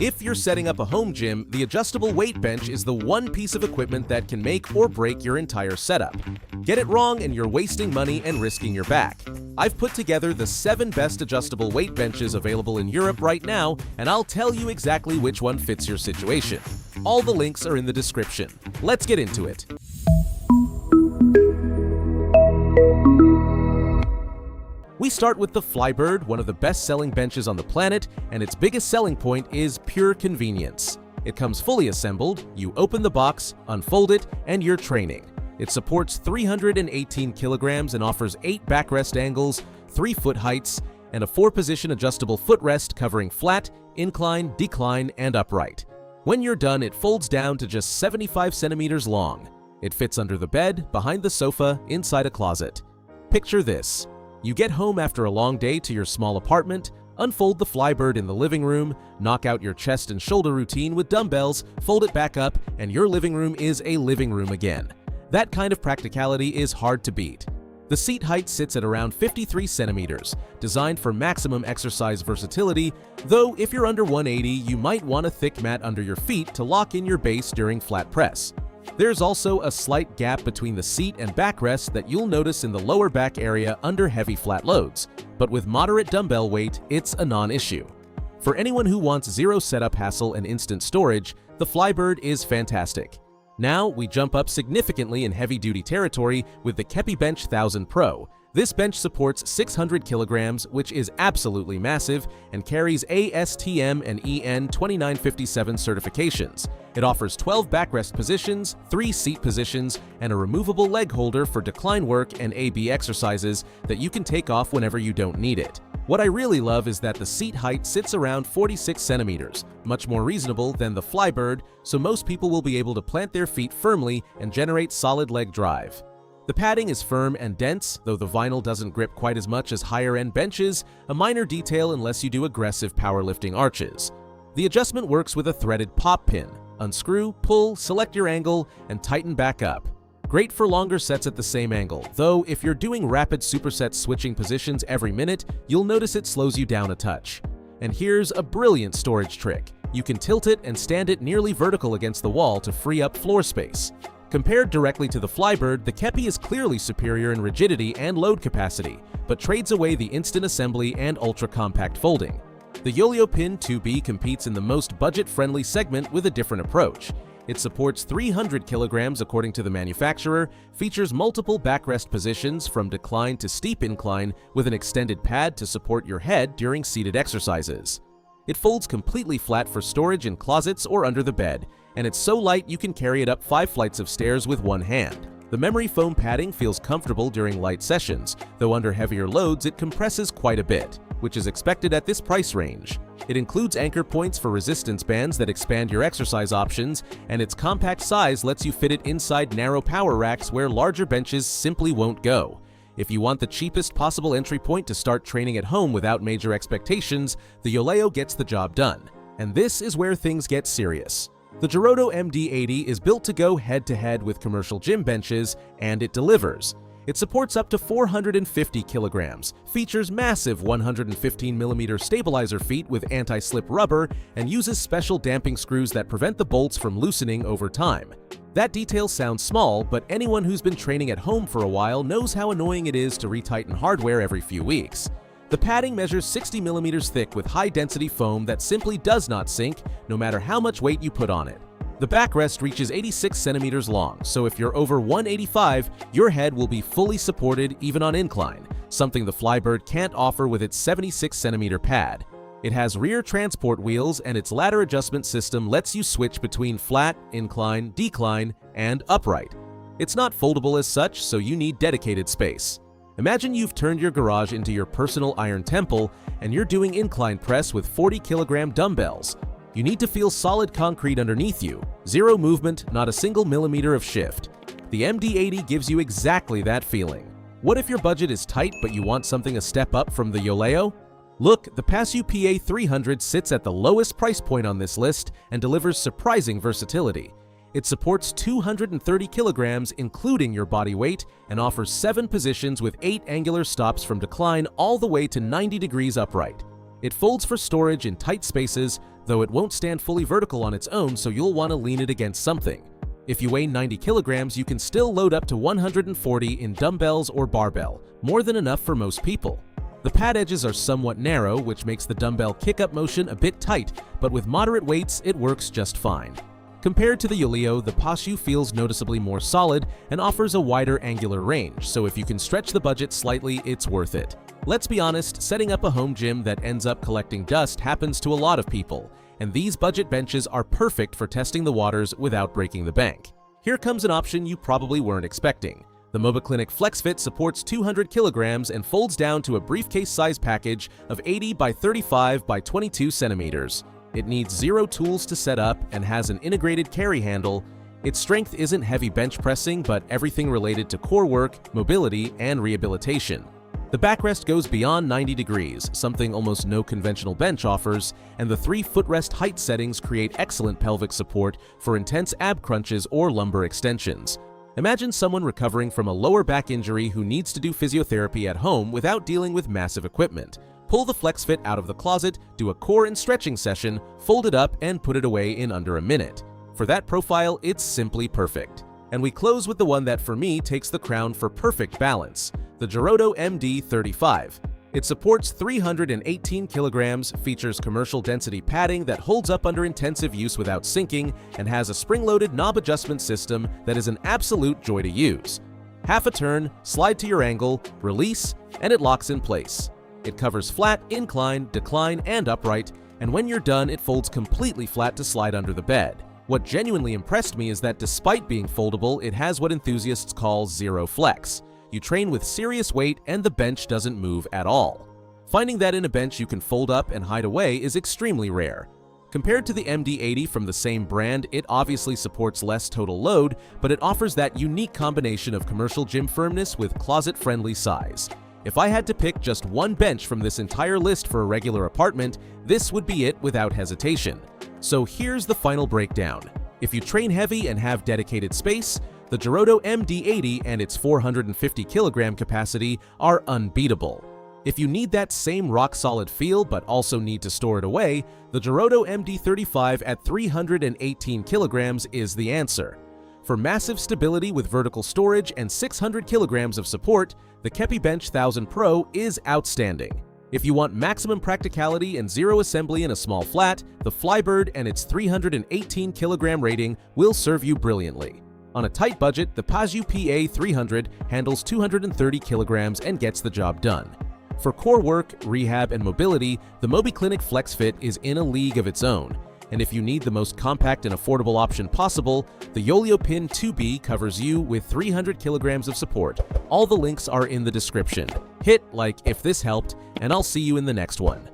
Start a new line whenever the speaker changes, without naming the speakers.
If you're setting up a home gym, the adjustable weight bench is the one piece of equipment that can make or break your entire setup. Get it wrong and you're wasting money and risking your back. I've put together the 7 best adjustable weight benches available in Europe right now, and I'll tell you exactly which one fits your situation. All the links are in the description. Let's get into it. We start with the Flybird, one of the best-selling benches on the planet, and its biggest selling point is pure convenience. It comes fully assembled, you open the box, unfold it, and you're training. It supports 318 kilograms and offers 8 backrest angles, 3 foot heights, and a 4-position adjustable footrest covering flat, incline, decline, and upright. When you're done, it folds down to just 75 centimeters long. It fits under the bed, behind the sofa, inside a closet. Picture this. You get home after a long day to your small apartment, unfold the Flybird in the living room, knock out your chest and shoulder routine with dumbbells, fold it back up, and your living room is a living room again. That kind of practicality is hard to beat. The seat height sits at around 53 centimeters, designed for maximum exercise versatility, though if you're under 180, you might want a thick mat under your feet to lock in your base during flat press. There's also a slight gap between the seat and backrest that you'll notice in the lower back area under heavy flat loads, but with moderate dumbbell weight, it's a non-issue. For anyone who wants zero setup hassle and instant storage, the Flybird is fantastic. Now, we jump up significantly in heavy-duty territory with the Keppi Bench 1000 Pro. This bench supports 600 kilograms, which is absolutely massive, and carries ASTM and EN 2957 certifications. It offers 12 backrest positions, 3 seat positions, and a removable leg holder for decline work and AB exercises that you can take off whenever you don't need it. What I really love is that the seat height sits around 46 centimeters, much more reasonable than the Flybird, so most people will be able to plant their feet firmly and generate solid leg drive. The padding is firm and dense, though the vinyl doesn't grip quite as much as higher-end benches, a minor detail unless you do aggressive powerlifting arches. The adjustment works with a threaded pop pin. Unscrew, pull, select your angle, and tighten back up. Great for longer sets at the same angle, though if you're doing rapid superset switching positions every minute, you'll notice it slows you down a touch. And here's a brilliant storage trick. You can tilt it and stand it nearly vertical against the wall to free up floor space. Compared directly to the Flybird, the Keppi is clearly superior in rigidity and load capacity, but trades away the instant assembly and ultra-compact folding. The Yoleo Pin 2B competes in the most budget-friendly segment with a different approach. It supports 300 kilograms according to the manufacturer, features multiple backrest positions from decline to steep incline with an extended pad to support your head during seated exercises. It folds completely flat for storage in closets or under the bed, and it's so light you can carry it up 5 flights of stairs with one hand. The memory foam padding feels comfortable during light sessions, though under heavier loads it compresses quite a bit, which is expected at this price range. It includes anchor points for resistance bands that expand your exercise options, and its compact size lets you fit it inside narrow power racks where larger benches simply won't go. If you want the cheapest possible entry point to start training at home without major expectations, the Yoleo gets the job done. And this is where things get serious. The Joroto MD-80 is built to go head-to-head with commercial gym benches, and it delivers. It supports up to 450 kilograms, features massive 115mm stabilizer feet with anti-slip rubber, and uses special damping screws that prevent the bolts from loosening over time. That detail sounds small, but anyone who's been training at home for a while knows how annoying it is to retighten hardware every few weeks. The padding measures 60mm thick with high-density foam that simply does not sink, no matter how much weight you put on it. The backrest reaches 86 centimeters long, so if you're over 185, your head will be fully supported even on incline, something the Flybird can't offer with its 76cm pad. It has rear transport wheels, and its ladder adjustment system lets you switch between flat, incline, decline, and upright. It's not foldable as such, so you need dedicated space. Imagine you've turned your garage into your personal iron temple, and you're doing incline press with 40-kilogram dumbbells. You need to feel solid concrete underneath you. Zero movement, not a single millimeter of shift. The MD-80 gives you exactly that feeling. What if your budget is tight but you want something a step up from the Yoleo? Look, the Pasyou PA300 sits at the lowest price point on this list and delivers surprising versatility. It supports 230 kilograms, including your body weight, and offers 7 positions with 8 angular stops from decline all the way to 90 degrees upright. It folds for storage in tight spaces, though it won't stand fully vertical on its own, so you'll want to lean it against something. If you weigh 90 kilograms, you can still load up to 140 in dumbbells or barbell, more than enough for most people. The pad edges are somewhat narrow, which makes the dumbbell kick-up motion a bit tight, but with moderate weights, it works just fine. Compared to the Yoleo, the Pasyou feels noticeably more solid and offers a wider angular range, so if you can stretch the budget slightly, it's worth it. Let's be honest, setting up a home gym that ends up collecting dust happens to a lot of people, and these budget benches are perfect for testing the waters without breaking the bank. Here comes an option you probably weren't expecting. The Mobiclinic Flex Fit supports 200 kilograms and folds down to a briefcase-size package of 80 by 35 by 22 centimeters. It needs 0 tools to set up and has an integrated carry handle. Its strength isn't heavy bench pressing, but everything related to core work, mobility, and rehabilitation. The backrest goes beyond 90 degrees, something almost no conventional bench offers, and the 3 footrest height settings create excellent pelvic support for intense ab crunches or lumbar extensions. Imagine someone recovering from a lower back injury who needs to do physiotherapy at home without dealing with massive equipment. Pull the Flex Fit out of the closet, do a core and stretching session, fold it up, and put it away in under a minute. For that profile, it's simply perfect. And we close with the one that for me takes the crown for perfect balance, the Joroto MD35. It supports 318 kilograms, features commercial density padding that holds up under intensive use without sinking, and has a spring-loaded knob adjustment system that is an absolute joy to use. Half a turn, slide to your angle, release, and it locks in place. It covers flat, incline, decline, and upright, and when you're done, it folds completely flat to slide under the bed. What genuinely impressed me is that despite being foldable, it has what enthusiasts call zero flex. You train with serious weight and the bench doesn't move at all. Finding that in a bench you can fold up and hide away is extremely rare. Compared to the MD-80 from the same brand, it obviously supports less total load, but it offers that unique combination of commercial gym firmness with closet-friendly size. If I had to pick just one bench from this entire list for a regular apartment, this would be it without hesitation. So here's the final breakdown. If you train heavy and have dedicated space, the Joroto MD-80 and its 450 kilogram capacity are unbeatable. If you need that same rock-solid feel but also need to store it away, the Joroto MD35 at 318 kilograms is the answer. For massive stability with vertical storage and 600 kilograms of support, the Keppi Bench 1000 Pro is outstanding. If you want maximum practicality and zero assembly in a small flat, the Flybird and its 318 kilogram rating will serve you brilliantly. On a tight budget, the Pasyou PA300 handles 230 kilograms and gets the job done. For core work, rehab, and mobility, the Mobiclinic Flex Fit is in a league of its own. And if you need the most compact and affordable option possible, the Yoleo Pin 2B covers you with 300 kilograms of support. All the links are in the description. Hit like if this helped, and I'll see you in the next one.